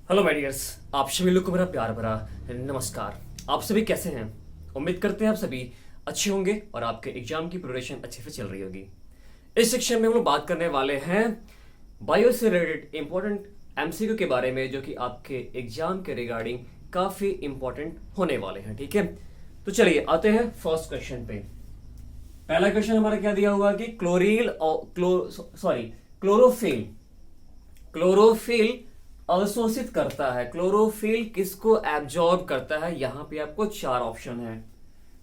Hello my dears, आप सभी लोग को मेरा प्यार भरा नमस्कार। आप सभी कैसे हैं? उम्मीद करते हैं आप सभी अच्छे होंगे और आपके एग्जाम की प्रिपरेशन अच्छे से चल रही होगी। इस सेक्शन में हम लोग बात करने वाले हैं बायो से रिलेटेड इंपॉर्टेंट एमसीक्यू के बारे में, जो कि आपके एग्जाम के रिगार्डिंग काफी इंपॉर्टेंट होने वाले हैं। ठीक है, तो चलिए आते हैं फर्स्ट क्वेश्चन पे। पहला क्वेश्चन हमारा क्या दिया हुआ कि क्लोरोफिल क्लोरोफिल अवशोषित करता है। क्लोरोफिल किसको एब्जॉर्ब करता है? यहां पे आपको चार ऑप्शन है।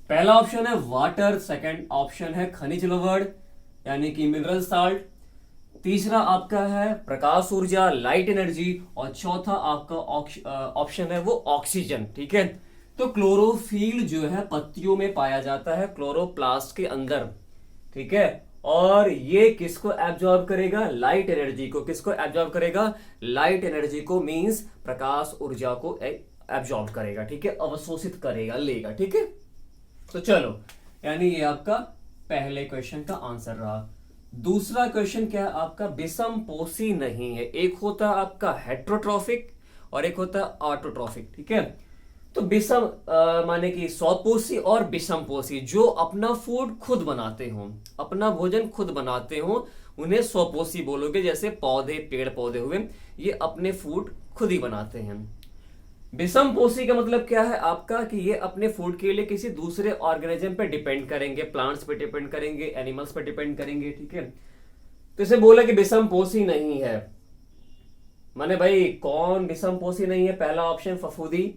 पहला ऑप्शन है वाटर, सेकंड ऑप्शन है खनिज लवण यानी कि मिनरल साल्ट, तीसरा आपका है प्रकाश ऊर्जा लाइट एनर्जी, और चौथा आपका ऑप्शन है वो ऑक्सीजन। ठीक है, तो क्लोरोफिल जो है पत्तियों में पाया जाता है, क्लोरोप्लास्ट के अंदर। ठीक है, और ये किसको एब्जॉर्ब करेगा? लाइट एनर्जी को। किसको एब्जॉर्ब करेगा? लाइट एनर्जी को, मींस प्रकाश ऊर्जा को एब्जॉर्ब करेगा। ठीक है, अवशोषित करेगा, लेगा। ठीक है, तो चलो, यानी ये आपका पहले क्वेश्चन का आंसर रहा। दूसरा क्वेश्चन क्या है आपका? विषमपोषी नहीं है। एक होता है आपका हेट्रोट्रॉफिक और एक होता है ऑटोट्रॉफिक। ठीक है, तो विषम माने कि स्वपोषी और विषमपोषी, जो अपना फूड खुद बनाते हो, अपना भोजन खुद बनाते हो, उन्हें स्वपोषी बोलोगे। जैसे पौधे, पेड़ पौधे हुए, ये अपने फूड खुद ही बनाते हैं। विषमपोषी का मतलब क्या है आपका? कि ये अपने फूड के लिए किसी दूसरे ऑर्गेनिज्म पे डिपेंड करेंगे, प्लांट्स पे डिपेंड करेंगे, एनिमल्स पे डिपेंड करेंगे। ठीक है, तो इसे बोला कि विषमपोषी नहीं है। माने भाई कौन विषमपोषी नहीं है? पहला ऑप्शन फफूदी,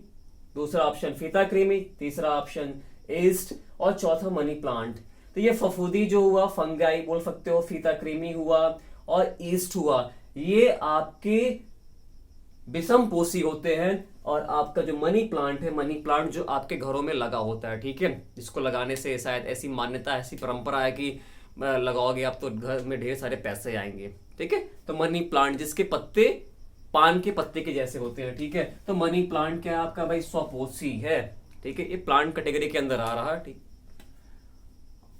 दूसरा ऑप्शन फीताकृमि, तीसरा ऑप्शन ईस्ट, और चौथा मनी प्लांट। तो ये फफूदी जो हुआ, फंगाई बोल सकते हो, फीताकृमि हुआ और ईस्ट हुआ, ये आपके विषमपोषी होते हैं। और आपका जो मनी प्लांट है, मनी प्लांट जो आपके घरों में लगा होता है, ठीक है, जिसको लगाने से शायद ऐसी मान्यता, ऐसी परंपरा है कि लगाओगे आप तो घर में ढेर सारे पैसे आएंगे। ठीक है, तो मनी प्लांट जिसके पत्ते पान के पत्ते के जैसे होते हैं। ठीक है, तो मनी प्लांट क्या है आपका? भाई स्वपोषी है। ठीक है, ये प्लांट कैटेगरी के अंदर आ रहा है। ठीक,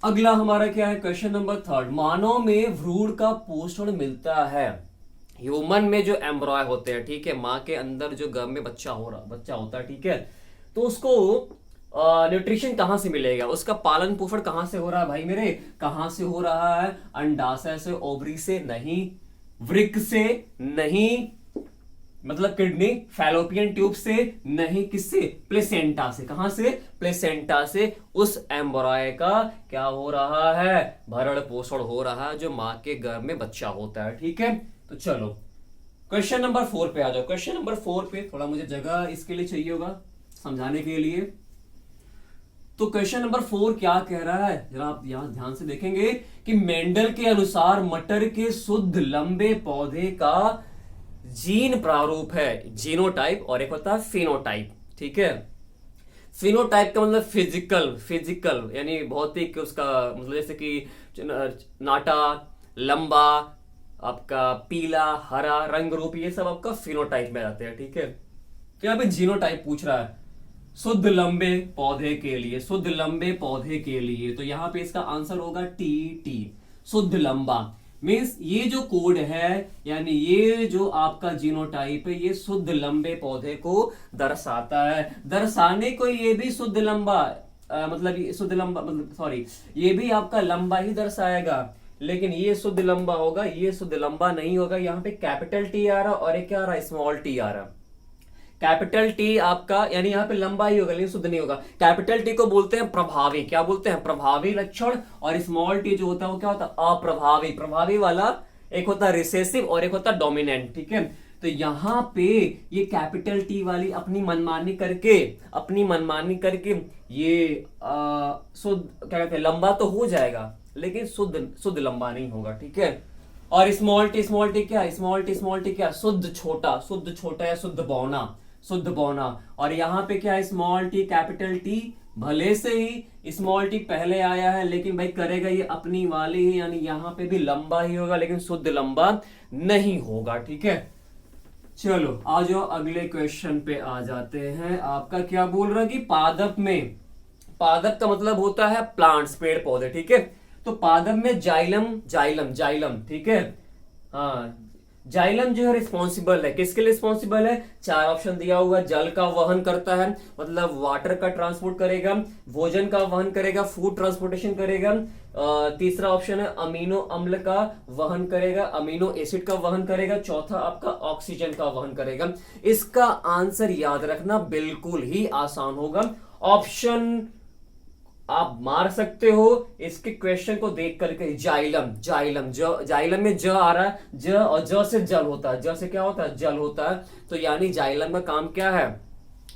अगला हमारा क्या है? Question number third. मानव में भ्रूण का पोषण मिलता है। ह्यूमन में जो एम्ब्रॉय होते हैं, ठीक है, माँ के अंदर जो गर्भ में बच्चा होता है, ठीक है, तो उसको न्यूट्रिशन कहां से मिलेगा? उसका पालन पोषण कहां से हो रहा है भाई मेरे? कहां से हो रहा है? अंडाशय से, ओवरी से नहीं, वृक्क से नहीं, मतलब किडनी, फैलोपियन ट्यूब से नहीं, किससे? प्लेसेंटा से। कहां से? प्लेसेंटा से। उस एम्ब्रॉय का क्या हो रहा है? भरण पोषण हो रहा है, जो मां के गर्भ में बच्चा होता है। ठीक है, तो चलो क्वेश्चन नंबर 4 पे आ जाओ। क्वेश्चन नंबर 4 पे थोड़ा मुझे जगह इसके लिए चाहिए होगा समझाने के लिए। तो क्वेश्चन नंबर 4 क्या कह रहा है, जरा आप यहां ध्यान से देखेंगे कि मेंडल के अनुसार मटर के शुद्ध लंबे पौधे का जीन प्रारूप है, जीनोटाइप, और एक होता है फिनोटाइप। ठीक है, फिनोटाइप का मतलब फिजिकल यानी भौतिक, उसका मतलब जैसे कि नाटा, लंबा, आपका पीला, हरा, रंग रूप, ये सब आपका फिनोटाइप में आते हैं। ठीक है, तो यहाँ पे जीनोटाइप पूछ रहा है शुद्ध लंबे पौधे के लिए, शुद्ध लंबे पौधे के लिए, तो यहां पे इसका आंसर होगा टी। शुद्ध लंबा मीन्स ये जो कोड है, यानी ये जो आपका जीनोटाइप है, ये शुद्ध लंबे पौधे को दर्शाता है। दर्शाने को ये भी शुद्ध लंबा मतलब शुद्ध लंबा मतलब सॉरी, ये भी आपका लंबा ही दर्शाएगा, लेकिन ये शुद्ध लंबा होगा, ये शुद्ध लंबा नहीं होगा। यहाँ पे कैपिटल टी आ रहा, और एक क्या आ रहा? स्मॉल टी आ रहा। कैपिटल टी आपका यानी यहाँ पे लंबा ही होगा, लेकिन शुद्ध नहीं होगा। कैपिटल टी को बोलते हैं प्रभावी। क्या बोलते हैं? प्रभावी लक्षण। और स्मॉल टी जो होता है वो क्या होता है? अप्रभावी। प्रभावी वाला एक होता है रिसेसिव और एक होता है डोमिनेंट। ठीक है, तो यहाँ पे ये कैपिटल टी वाली अपनी मनमानी करके ये शुद्ध क्या कहते हैं, लंबा तो हो जाएगा, लेकिन शुद्ध लंबा नहीं होगा। ठीक है, और स्मॉल टी क्या? स्मॉल टी क्या? शुद्ध छोटा या शुद्ध बौना। और यहाँ पे क्या है? Small T, capital T. भले से ही स्मॉल टी पहले आया है, लेकिन भाई करेगा ये अपनी वाली ही, यानी यहाँ पे भी लंबा ही होगा, लेकिन शुद्ध लंबा नहीं होगा। ठीक है, चलो आ जाओ अगले क्वेश्चन पे आ जाते हैं। आपका क्या बोल रहा है कि पादप का मतलब होता है प्लांट्स, पेड़ पौधे। ठीक है, तो पादप में जाइलम, ठीक है, हाँ, जाइलम जो है रिस्पॉन्सिबल है, किसके लिए रिस्पॉन्सिबल है? चार ऑप्शन दिया हुआ है। जल का वहन करता है, मतलब वाटर का ट्रांसपोर्ट करेगा, भोजन का वहन करेगा, फूड ट्रांसपोर्टेशन करेगा। तीसरा ऑप्शन है अमीनो अम्ल का वहन करेगा, अमीनो एसिड का वहन करेगा। चौथा आपका ऑक्सीजन का वहन करेगा। इसका आंसर याद रखना बिल्कुल ही आसान होगा। ऑप्शन आप मार सकते हो इसके क्वेश्चन को देख करके। जाइलम, जाइलम, जाइलम में ज आ रहा है, ज और ज से जल होता है, ज से क्या होता है? जल होता है। तो यानी जाइलम का काम क्या है?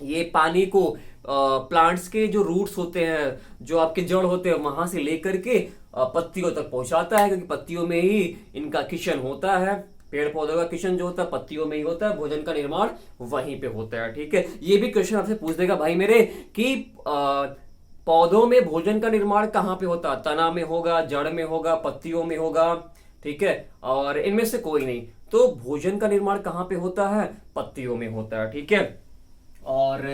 ये पानी को प्लांट्स के जो रूट्स होते हैं, जो आपके जड़ होते हैं, वहां से लेकर के पत्तियों तक पहुंचाता है, क्योंकि पत्तियों में ही इनका किचन होता है। पेड़ पौधों का किचन जो होता है पत्तियों में ही होता है, भोजन का निर्माण वहीं पे होता है। ठीक है, ये भी क्वेश्चन आपसे पूछ देगा भाई मेरे कि पौधों में भोजन का निर्माण कहाँ पे होता है? तना में होगा, जड़ में होगा, पत्तियों में होगा। ठीक है, और इनमें से कोई नहीं। तो भोजन का निर्माण कहाँ पे होता है? पत्तियों में होता है। ठीक है, और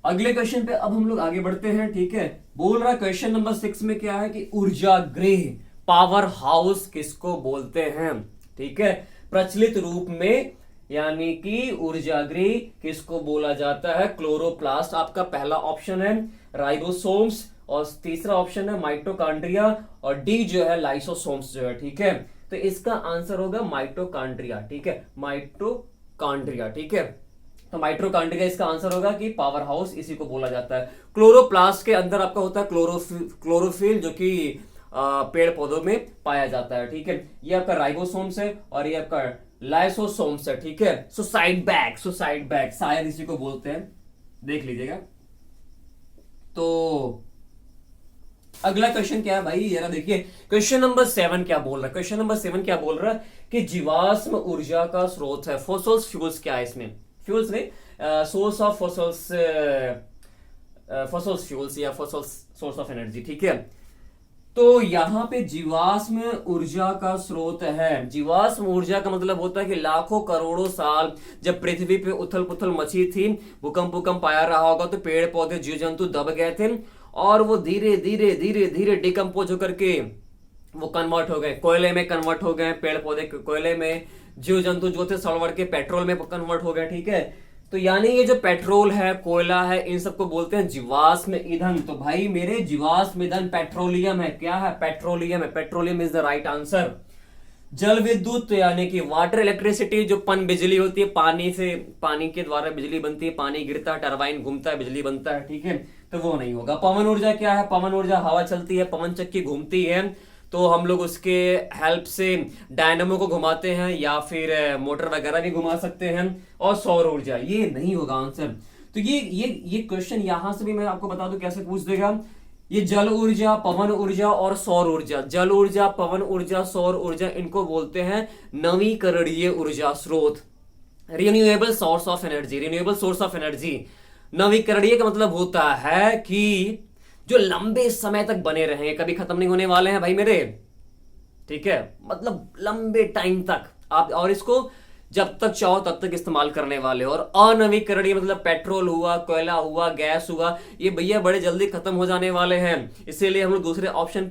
अगले क्वेश्चन पे अब हम लोग आगे बढ़ते हैं। ठीक है, बोल रहा क्वेश्चन नंबर 6 में क्या है कि ऊर्जा गृह, पावर हाउस किसको बोलते हैं? ठीक है, प्रचलित रूप में यानी कि ऊर्जा गृह किसको बोला जाता है? क्लोरोप्लास्ट आपका पहला ऑप्शन है, राइबोसोम्स और तीसरा ऑप्शन है माइटोकॉन्ड्रिया, और डी जो है लाइसोसोम्स जो है। ठीक है, तो इसका आंसर होगा माइटोकॉन्ड्रिया। ठीक है, माइटोकॉन्ड्रिया। ठीक है, तो माइटोकॉन्ड्रिया इसका आंसर होगा कि पावर हाउस इसी को बोला जाता है। क्लोरोप्लास्ट के अंदर आपका होता है क्लोरोफिल जो कि पेड़ पौधों में पाया जाता है। ठीक है, ये आपका राइबोसोम्स है और ये आपका लाइसोसोम्स है। ठीक है, सुसाइड बैग शायद इसी को बोलते हैं, देख लीजिएगा। तो अगला क्वेश्चन क्या है भाई, जरा देखिए क्वेश्चन नंबर 7 क्या बोल रहा है। क्वेश्चन नंबर 7 क्या बोल रहा है कि जीवाश्म ऊर्जा का स्रोत है। फॉसिल्स फ्यूल्स क्या है इसमें? फ्यूल्स नहीं, source of fossils, fossils fuels या फॉसिल्स सोर्स ऑफ एनर्जी। ठीक है, तो यहां पे जीवाश्म ऊर्जा का स्रोत है। जीवाश्म ऊर्जा का मतलब होता है कि लाखों करोड़ों साल जब पृथ्वी पे उथल पुथल मची थी, भूकंप आया रहा होगा, तो पेड़ पौधे जीव जंतु दब गए थे और वो धीरे धीरे धीरे धीरे डिकम्पोज होकर के वो कन्वर्ट हो गए, कोयले में कन्वर्ट हो गए। पेड़ पौधे कोयले में, जीव जंतु जो थे सड़वड़ के पेट्रोल में कन्वर्ट हो गए। ठीक है, तो यानी ये जो पेट्रोल है, कोयला है, इन सबको बोलते हैं जीवाश्म ईंधन। तो भाई मेरे जीवाश्म ईंधन पेट्रोलियम है। क्या है? पेट्रोलियम है। Petroleum is the right answer. जल विद्युत यानी कि वाटर इलेक्ट्रिसिटी, जो पन बिजली होती है, पानी से, पानी के द्वारा बिजली बनती है, पानी गिरता है, टरबाइन घूमता है, बिजली बनता है। ठीक है, तो वो नहीं होगा। पवन ऊर्जा क्या है? पवन ऊर्जा हवा चलती है, पवन चक्की घूमती है, तो हम लोग उसके हेल्प से डायनामो को घुमाते हैं या फिर मोटर वगैरह भी घुमा सकते हैं। और सौर ऊर्जा, ये नहीं होगा आंसर। तो ये क्वेश्चन यहां से भी मैं आपको बता दूं कैसे पूछ देगा। ये जल ऊर्जा, पवन ऊर्जा और सौर ऊर्जा, जल ऊर्जा, पवन ऊर्जा, सौर ऊर्जा, इनको बोलते हैं नवीकरणीय ऊर्जा स्रोत, renewable source of energy. Renewable source of energy, नवीकरणीय का मतलब होता है कि जो लंबे समय तक बने रहेंगे, कभी खत्म नहीं होने वाले हैं भाई मेरे। ठीक है, मतलब लंबे टाइम तक आप, और इसको जब तक चाहो तब तक इस्तेमाल करने वाले हो। और अनवीकरणीय मतलब पेट्रोल हुआ, कोयला हुआ, गैस हुआ, ये भैया बड़े जल्दी खत्म हो जाने वाले हैं। इसीलिए हम लोग दूसरे ऑप्शन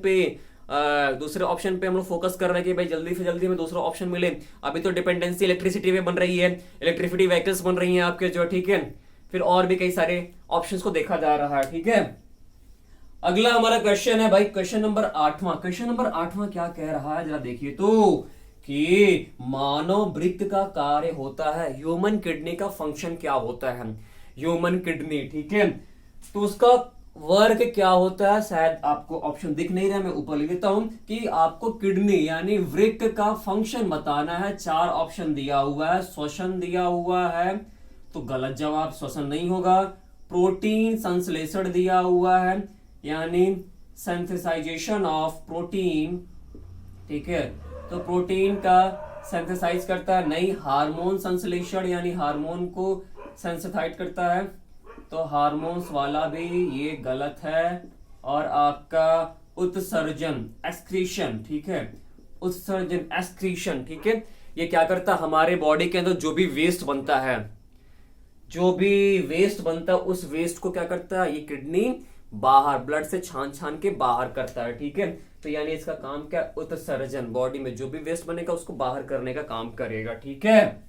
पे हम लोग फोकस कर रहे हैं कि भाई जल्दी से जल्दी हमें दूसरा ऑप्शन मिले। अभी तो डिपेंडेंसी इलेक्ट्रिसिटी पे बन रही है, इलेक्ट्रिसिटी व्हीकल्स बन रही हैं आपके जो। ठीक है, फिर और भी कई सारे ऑप्शंस को देखा जा रहा है। ठीक है, अगला हमारा क्वेश्चन है भाई क्वेश्चन नंबर 8वां। क्वेश्चन नंबर 8वां क्या कह रहा है, जरा देखिए तो कि मानव वृक्क का कार्य होता है, ह्यूमन किडनी का फंक्शन क्या होता है? Human kidney. ठीक है, तो उसका वर्क क्या होता है? शायद आपको ऑप्शन दिख नहीं रहा, मैं ऊपर लिख देता हूं कि आपको किडनी यानी वृक्क का फंक्शन बताना है। 4 ऑप्शन दिया हुआ है। श्वसन दिया हुआ है, तो गलत जवाब, श्वसन नहीं होगा। प्रोटीन संश्लेषण दिया हुआ है, यानी सिंथेसाइजेशन ऑफ प्रोटीन। ठीक है, तो प्रोटीन का सिंथेसाइज करता है, नहीं। हार्मोन संश्लेषण यानी हार्मोन को सेंसिटाइज करता है, तो हार्मोन्स वाला भी ये गलत है। और आपका उत्सर्जन, एक्सक्रीशन। ठीक है, उत्सर्जन, एक्सक्रीशन। ठीक है, ये क्या करता है? हमारे बॉडी के अंदर जो भी वेस्ट बनता है, उस वेस्ट को क्या करता है? ये किडनी बाहर, ब्लड से छान छान के बाहर करता है। ठीक है, तो यानी इसका काम क्या, उत्सर्जन, बॉडी में जो भी वेस्ट बनेगा उसको बाहर करने का काम करेगा, ठीक है।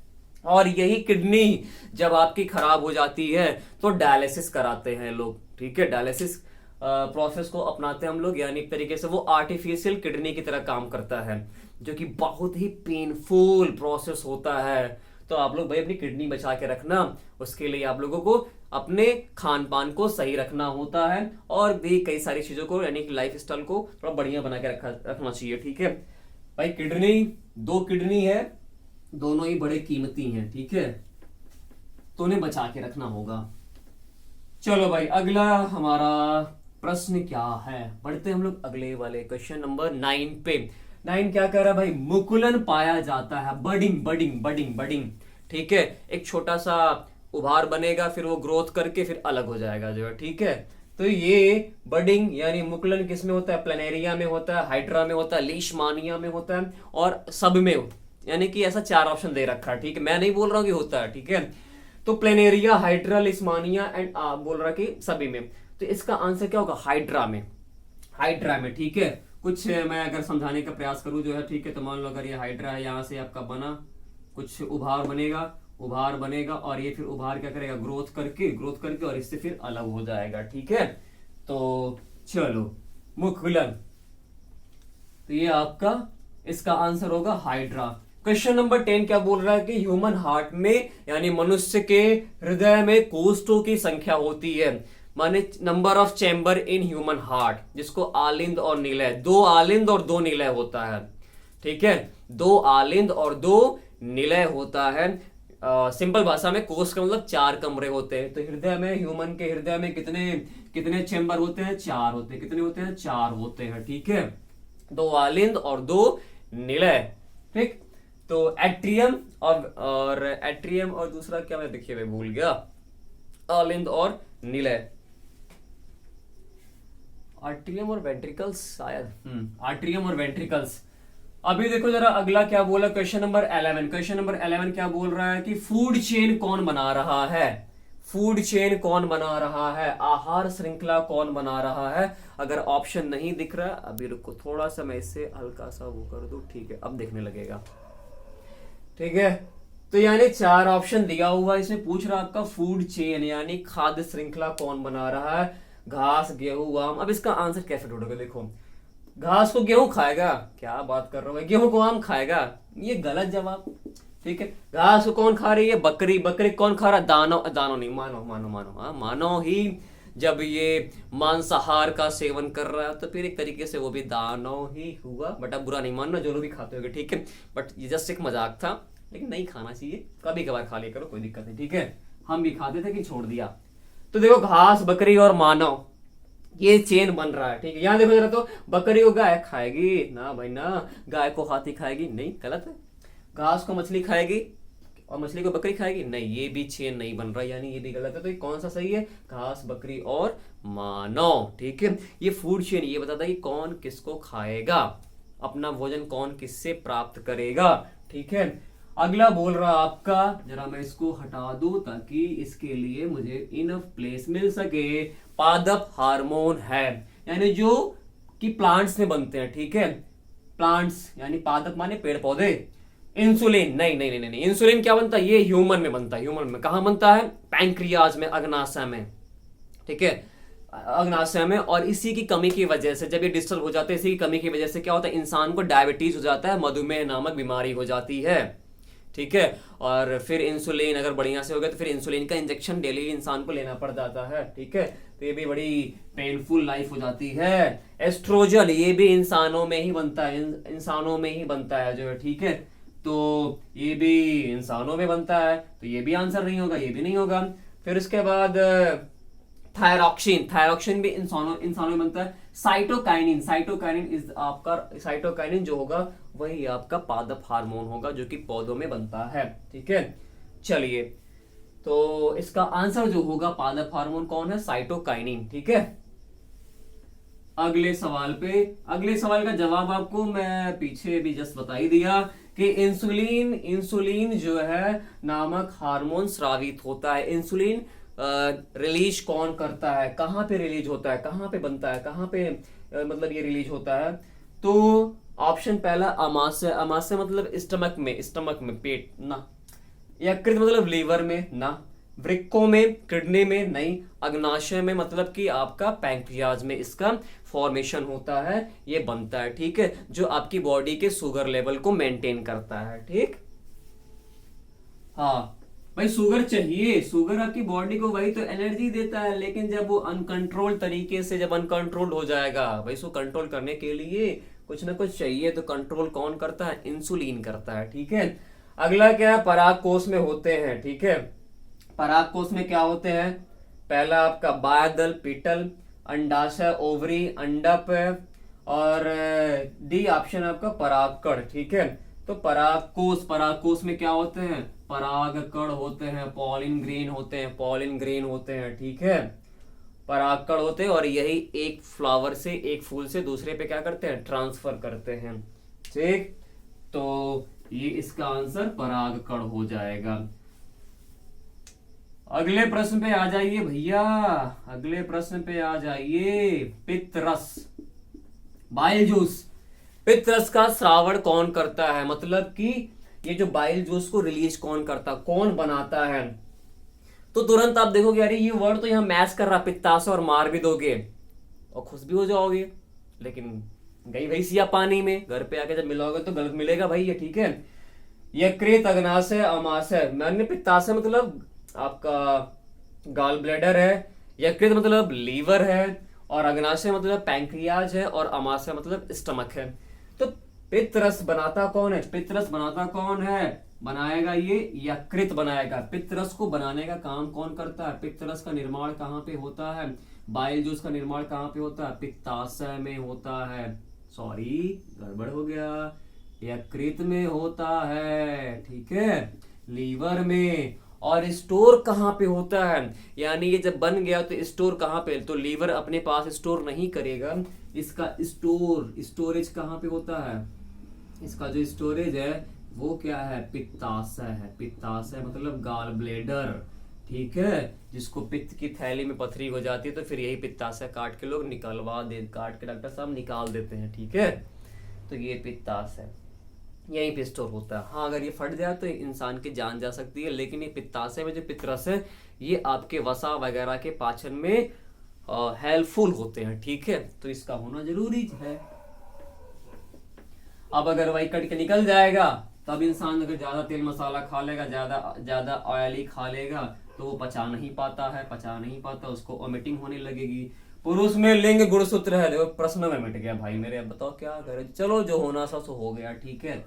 और यही किडनी जब आपकी खराब हो जाती है तो डायलिसिस कराते हैं लोग, ठीक है। डायलिसिस प्रोसेस को अपनाते हैं हम लोग, यानी एक तरीके से वो आर्टिफिशियल किडनी की तरह काम करता है, जो कि बहुत ही पेनफुल प्रोसेस होता है। तो आप लोग भाई अपनी किडनी बचा के रखना, उसके लिए आप लोगों को अपने खान पान को सही रखना होता है, और भी कई सारी चीजों को, यानी कि लाइफ स्टाइल को थोड़ा बढ़िया बना के रखना चाहिए, ठीक है भाई। किडनी, 2 किडनी है, दोनों ही बड़े कीमती हैं, ठीक है, तो उन्हें बचा के रखना होगा। चलो भाई अगला हमारा प्रश्न क्या है, बढ़ते हम लोग अगले वाले क्वेश्चन नंबर 9 पे। 9 क्या कह रहा है भाई, मुकुलन पाया जाता है, बडिंग बडिंग बडिंग बडिंग, ठीक है। एक छोटा सा उभार बनेगा, फिर वो ग्रोथ करके फिर अलग हो जाएगा जो है, ठीक है। तो ये बडिंग यानी मुकुलन किस में होता है, प्लेनेरिया में होता है, हाइड्रा में होता है, लीशमानिया में होता है, और सब में, यानी कि ऐसा 4 ऑप्शन दे रखा है, ठीक है। मैं नहीं बोल रहा हूं कि होता है, ठीक है। तो प्लेनेरिया, हाइड्रा, लिस्मानिया एंड बोल रहा कि सभी में, तो इसका आंसर क्या होगा, हाइड्रा में, हाइड्रा में, ठीक है। कुछ मैं अगर समझाने का प्रयास करूं जो है, ठीक है, तो मान लो अगर ये हाइड्रा है, यहां से आपका बना कुछ उभार बनेगा, उभार बनेगा, और ये फिर उभार क्या करेगा, ग्रोथ करके और इससे फिर अलग हो जाएगा, ठीक है। तो चलो मुकुलन, तो ये आपका इसका आंसर होगा हाइड्रा। क्वेश्चन नंबर 10 क्या बोल रहा है कि ह्यूमन हार्ट में, यानी मनुष्य के हृदय में कोष्ठों की संख्या होती है, माने number of chamber in human heart, जिसको आलिंद और निलय, 2 आलिंद और 2 निलय होता है, ठीक है। 2 आलिंद और 2 निलय होता है। सिंपल भाषा में कोष का मतलब 4 कमरे होते हैं। तो हृदय में, ह्यूमन के हृदय में कितने कितने चैम्बर होते हैं, 4 होते हैं। कितने होते हैं, 4 होते हैं, ठीक है। 2 आलिंद और 2 निलय, ठीक। तो एट्रियम और एट्रियम और दूसरा क्या, मैं देखिए मैं भूल गया, आलिंद और निलय, आर्ट्रियम और वेंट्रिकल्स शायद, आर्ट्रियम और वेंट्रिकल्स। अभी देखो जरा अगला क्या बोला, क्वेश्चन नंबर 11। क्वेश्चन नंबर 11 क्या बोल रहा है कि फूड चेन कौन बना रहा है, फूड चेन कौन बना रहा है, आहार श्रृंखला कौन बना रहा है। अगर ऑप्शन नहीं दिख रहा, अभी रुको थोड़ा सा मैं इससे हल्का सा वो कर दूं, ठीक है, अब दिखने लगेगा, ठीक है। तो यानी 4 ऑप्शन दिया हुआ, इसमें पूछ रहा आपका फूड चेन यानी खाद्य श्रृंखला कौन बना रहा है, घास, गेहूं, आम। अब इसका आंसर कैसे ढूंढोगे, देखो घास को गेहूं खाएगा, क्या बात कर रहा हूं, गेहूं को आम खाएगा, ये गलत जवाब, ठीक है। घास को कौन खा रही है, बकरी, बकरी कौन खा रहा है, दानो, दानो नहीं, मानो मानो मानो, हाँ मानो ही, जब ये मांसाहार का सेवन कर रहा है तो फिर एक तरीके से वो भी दानव ही हुआ, बट अब बुरा नहीं मानना जो लोग भी खाते होंगे, ठीक है। बट ये जस्ट एक मजाक था, लेकिन नहीं खाना चाहिए, कभी कभार खा लिया करो, कोई दिक्कत नहीं, ठीक है। हम भी खाते थे कि छोड़ दिया। तो देखो घास, बकरी और मानव, ये चेन बन रहा है, ठीक है। यहां देखो जरा, तो बकरी को गाय खाएगी ना भाई ना, गाय को हाथी खाएगी नहीं, गलत है। घास को मछली खाएगी और मछली को बकरी खाएगी नहीं, ये भी चेन नहीं बन रहा, यानी ये भी गलत है। तो ये कौन सा सही है, घास, बकरी और मानव, ठीक है। ये फूड चेन ये बताता है कि कौन किसको खाएगा, अपना भोजन कौन किससे प्राप्त करेगा, ठीक है। अगला बोल रहा आपका, जरा मैं इसको हटा दूं ताकि इसके लिए मुझे इनफ प्लेस मिल सके, पादप हार्मोन है, यानी जो कि प्लांट्स में बनते हैं, ठीक है। प्लांट्स यानी पादप माने पेड़ पौधे। इंसुलिन नहीं नहीं नहीं नहीं, इंसुलिन क्या बनता है, ये ह्यूमन में बनता है। ह्यूमन में कहां बनता है, पैंक्रियाज में, अग्नाशय में, ठीक है, अग्नाशय में। और इसी की कमी की वजह से जब ये डिस्टर्ब हो जाते हैं, इसी की कमी की वजह से क्या होता है, इंसान को डायबिटीज हो जाता है, मधुमेह नामक बीमारी हो जाती है, ठीक है। और फिर इंसुलिन अगर बढ़िया से हो गया तो फिर इंसुलिन का इंजेक्शन डेली इंसान को लेना पड़ जाता है, ठीक है। तो ये भी बड़ी पेनफुल लाइफ हो जाती है। एस्ट्रोजन ये भी इंसानों में ही बनता है, इंसानों में ही बनता है जो है, ठीक है। तो ये भी इंसानों में बनता है, तो ये भी आंसर नहीं होगा, ये भी नहीं होगा। फिर उसके बाद थायरॉक्सिन, थायरॉक्सिन भी इंसानों में बनता है। साइटोकाइनिन, साइटोकाइनिन इज आपका, साइटोकाइनिन जो होगा वही आपका पादप हार्मोन होगा जो कि पौधों में बनता है, ठीक है। चलिए, तो इसका आंसर जो होगा पादप हार्मोन कौन है, साइटोकाइनिन, ठीक है। अगले सवाल पे, अगले सवाल का जवाब आपको मैं पीछे भी जस्ट बता ही दिया कि इंसुलिन, इंसुलिन जो है नामक हार्मोन स्रावित होता है। इंसुलिन रिलीज कौन करता है, कहां पे रिलीज होता है, कहां पे बनता है, कहां पे मतलब ये रिलीज होता है, तो ऑप्शन पहला अमाशय, अमाशय मतलब स्टमक में पेट ना, यकृत मतलब लीवर में ना, वृक्कों में किडनी में नहीं, अग्नाशय में मतलब कि आपका पैंक्रियाज में इसका फॉर्मेशन होता है, ये बनता है, ठीक है, जो आपकी बॉडी के शुगर लेवल को मेंटेन करता है, ठीक। हाँ भाई शुगर चाहिए, शुगर आपकी बॉडी को वही तो एनर्जी देता है, लेकिन जब वो अनकंट्रोल तरीके से जब अनकंट्रोल्ड हो जाएगा भाई, उसको कंट्रोल करने के लिए कुछ ना कुछ चाहिए, तो कंट्रोल कौन करता है, इंसुलिन करता है, ठीक है। अगला क्या है, पराग कोष में होते हैं, ठीक है। पराग कोष में क्या होते हैं, पहला आपका बायदल पीटल, अंडाशय ओवरी अंडप, और डी ऑप्शन आपका परागकण, ठीक है। तो पराग कोष में क्या होते हैं, परागकण होते हैं, पॉलिन ग्रेन होते हैं, पॉलिन ग्रेन होते हैं, ठीक है, परागकण होते हैं, और यही एक फ्लावर से एक फूल से दूसरे पे क्या करते हैं, ट्रांसफर करते हैं, ठीक। तो ये इसका आंसर परागकण हो जाएगा। अगले प्रश्न पे आ जाइए भैया, अगले प्रश्न पे आ जाइए। पित्तरस, बाइल जूस, पित्तरस का श्रावण कौन करता है, मतलब कि ये जो बाइल जूस को रिलीज कौन करता, कौन बनाता है। तो तुरंत आप देखोगे अरे ये वर्ड तो यहाँ मैच कर रहा, पित्ताशय, और मार भी दोगे और खुश भी हो जाओगे, लेकिन गई भाई सिया पानी में, घर पे आके जब मिलोगे तो गलत मिलेगा भाई ये, ठीक है। यकृत, अग्नाशय, अमाशय, मैंने पित्ताशय मतलब आपका गाल ब्लैडर है, यकृत मतलब लीवर है, और अग्नाशय मतलब पैंक्रियाज है, और अमाशय मतलब स्टमक है। तो पित्तरस बनाता कौन है, पित्तरस बनाता कौन है, बनाएगा ये यकृत बनाएगा। पित्तरस को बनाने का काम कौन करता है, पित्तरस का निर्माण कहाँ पे होता है, बाइल जूस का निर्माण कहाँ पे होता है, पित्ताशय में होता है, सॉरी गड़बड़ हो गया, यकृत में होता है, ठीक है, लीवर में। और स्टोर कहाँ पे होता है, यानी ये जब बन गया तो स्टोर कहाँ पे, तो लीवर अपने पास स्टोर नहीं करेगा, इसका स्टोरेज कहाँ पे होता है, इसका जो स्टोरेज है वो क्या है, पित्ताशय है, पित्ताशय मतलब गाल ब्लेडर, ठीक है, जिसको पित्त की थैली में पथरी हो जाती है तो फिर यही पित्ताशय काट के लोग काट के डॉक्टर साहब निकाल देते हैं, ठीक है। तो ये पित्ताशय यहीं पे स्टोर होता है। हाँ अगर ये फट जाए तो इंसान की जान जा सकती है, लेकिन ये पित्ताशय में जो पित्तरस है ये आपके वसा वगैरह के पाचन में हेल्पफुल होते हैं, ठीक है, तो इसका होना जरूरी है। अब अगर वही कट के निकल जाएगा तब इंसान अगर ज्यादा तेल मसाला खा लेगा, ज्यादा ऑयली खा लेगा तो वो पचा नहीं पाता, उसको वोमिटिंग होने लगेगी। पुरुष में लिंग गुणसूत्र है, देखो प्रश्न में मिट गया भाई मेरे, अब बताओ क्या करें, चलो जो होना था सो हो गया, ठीक है।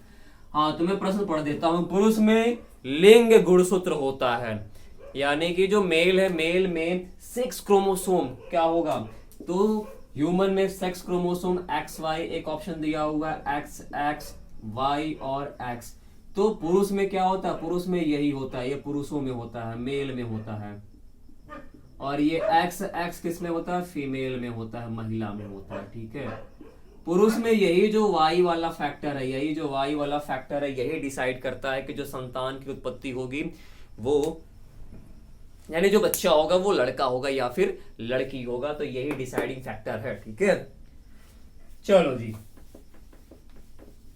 हाँ तुम्हें प्रश्न पढ़ देता हूं। पुरुष में लिंग गुणसूत्र होता है, यानी कि जो मेल है, मेल में 6 क्रोमोसोम क्या होगा, तो ह्यूमन में सेक्स क्रोमोसोम XY एक ऑप्शन दिया हुआ है, XX Y और X। तो पुरुष में क्या होता है, पुरुष में यही होता है, ये पुरुषों में होता है, मेल में होता है, और ये XX किस में होता है, फीमेल में होता है, महिला में होता है, ठीक है। पुरुष में यही जो वाई वाला फैक्टर है, यही डिसाइड करता है कि जो संतान की उत्पत्ति होगी वो, यानी जो बच्चा होगा वो लड़का होगा या फिर लड़की होगा, तो यही डिसाइडिंग फैक्टर है, ठीक है। चलो जी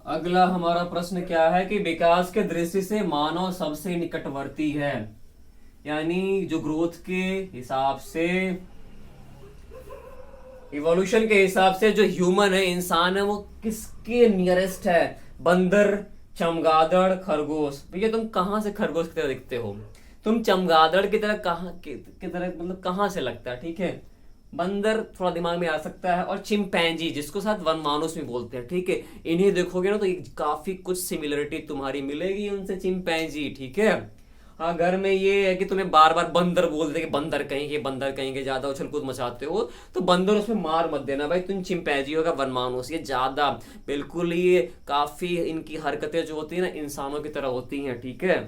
अगला हमारा प्रश्न क्या है कि विकास के दृष्टि से मानव सबसे निकटवर्ती है, यानी जो ग्रोथ के हिसाब से, इवोल्यूशन के हिसाब से जो ह्यूमन है, इंसान है, वो किसके नियरेस्ट है, बंदर, चमगादड़, खरगोश। भैया तुम कहां से खरगोश की तरह दिखते हो, तुम चमगादड़ की तरह की तरह मतलब कहां से लगता है, ठीक है। बंदर थोड़ा दिमाग में आ सकता है, और चिंपैंजी जिसको साथ वन मानुस में बोलते हैं, ठीक है, इन्हें देखोगे ना तो काफी कुछ सिमिलरिटी तुम्हारी मिलेगी उनसे, चिंपैंजी, ठीक है। हाँ घर में ये है कि तुम्हें बार बार बंदर बोलते कि बंदर कहेंगे, ज्यादा उछल कूद मचाते हो तो बंदर उसमें मार मत देना भाई, तुम चिंपैंजी होगा वन मानुस, ये ज्यादा बिल्कुल ये काफी इनकी हरकतें जो होती है ना इंसानों की तरह होती हैं, ठीक है।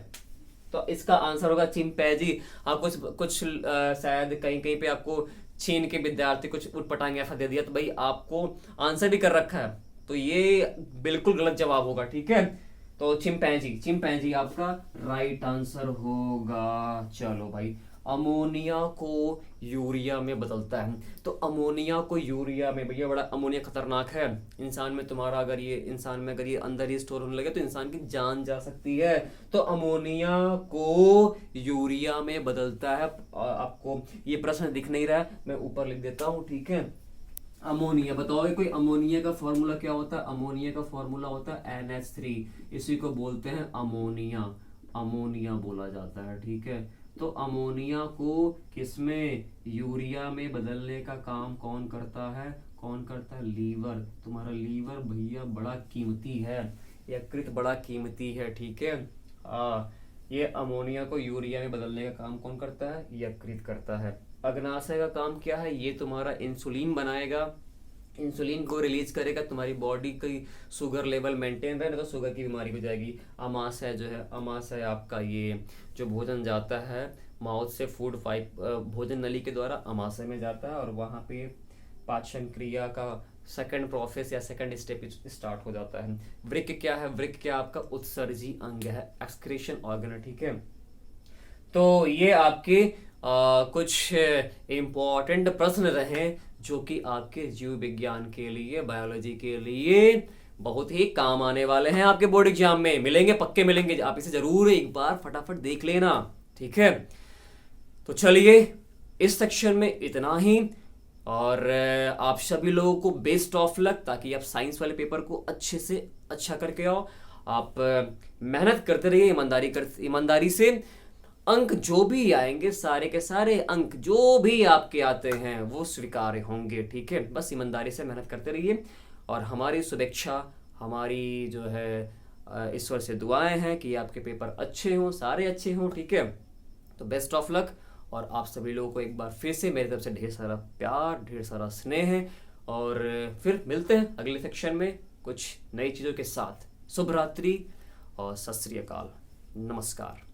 तो इसका आंसर होगा चिंपैंजी। हाँ कुछ शायद कहीं पे आपको चीन के विद्यार्थी कुछ उटपटांग ऐसा दे दिया तो भाई आपको आंसर भी कर रखा है, तो ये बिल्कुल गलत जवाब होगा, ठीक है। तो चिंपैंजी आपका राइट आंसर होगा। चलो भाई अमोनिया को यूरिया में बदलता है। तो अमोनिया को यूरिया में, भैया बड़ा अमोनिया खतरनाक है। इंसान में तुम्हारा अगर ये इंसान में अगर ये अंदर ही स्टोर होने लगे तो इंसान की जान जा सकती है। तो अमोनिया को यूरिया में बदलता है। आपको ये प्रश्न दिख नहीं रहा है, मैं ऊपर लिख देता हूँ, ठीक है। अमोनिया बताओगे कोई, अमोनिया का फॉर्मूला क्या होता है? अमोनिया का फॉर्मूला होता है NH3, इसी को बोलते हैं अमोनिया, अमोनिया बोला जाता है, ठीक है। तो अमोनिया को किसमें, यूरिया में बदलने का काम कौन करता है? कौन करता है? लीवर। तुम्हारा लीवर भैया बड़ा कीमती है, यकृत बड़ा कीमती है, ठीक है। ये अमोनिया को यूरिया में बदलने का काम कौन करता है? यकृत करता है। अग्नाशय का काम क्या है? ये तुम्हारा इंसुलिन बनाएगा, इंसुलिन को रिलीज करेगा, तुम्हारी बॉडी की शुगर लेवल मेंटेन रहे, नहीं तो शुगर की बीमारी हो जाएगी। अमाशय जो है, अमाशय आपका ये जो भोजन जाता है माउथ से, फूड भोजन नली के द्वारा अमाशय में जाता है और वहाँ पे पाचन क्रिया का सेकंड प्रोसेस या सेकंड स्टेप स्टार्ट हो जाता है। वृक्क क्या है? वृक्क क्या आपका उत्सर्जी अंग है, एक्सक्रीशन ऑर्गन है, ठीक है। तो ये आपके कुछ इम्पोर्टेंट प्रश्न रहे जो कि आपके जीव विज्ञान के लिए, बायोलॉजी के लिए बहुत ही काम आने वाले हैं। आपके बोर्ड एग्जाम में मिलेंगे, पक्के मिलेंगे, आप इसे जरूर एक बार फटाफट देख लेना, ठीक है। तो चलिए इस सेक्शन में इतना ही, और आप सभी लोगों को बेस्ट ऑफ लक, ताकि आप साइंस वाले पेपर को अच्छे से अच्छा करके आओ। आप मेहनत करते रहिए ईमानदारी से। अंक जो भी आएंगे, सारे के सारे अंक जो भी आपके आते हैं वो स्वीकार्य होंगे, ठीक है। बस ईमानदारी से मेहनत करते रहिए, और हमारी शुभेच्छा, हमारी जो है ईश्वर से दुआएं हैं कि आपके पेपर अच्छे हों, सारे अच्छे हों, ठीक है। तो बेस्ट ऑफ लक, और आप सभी लोगों को एक बार फिर से मेरी तरफ से ढेर सारा प्यार, ढेर सारा स्नेह है, और फिर मिलते हैं अगले सेक्शन में कुछ नई चीज़ों के साथ। शुभ रात्रि और सत श्री अकाल, नमस्कार।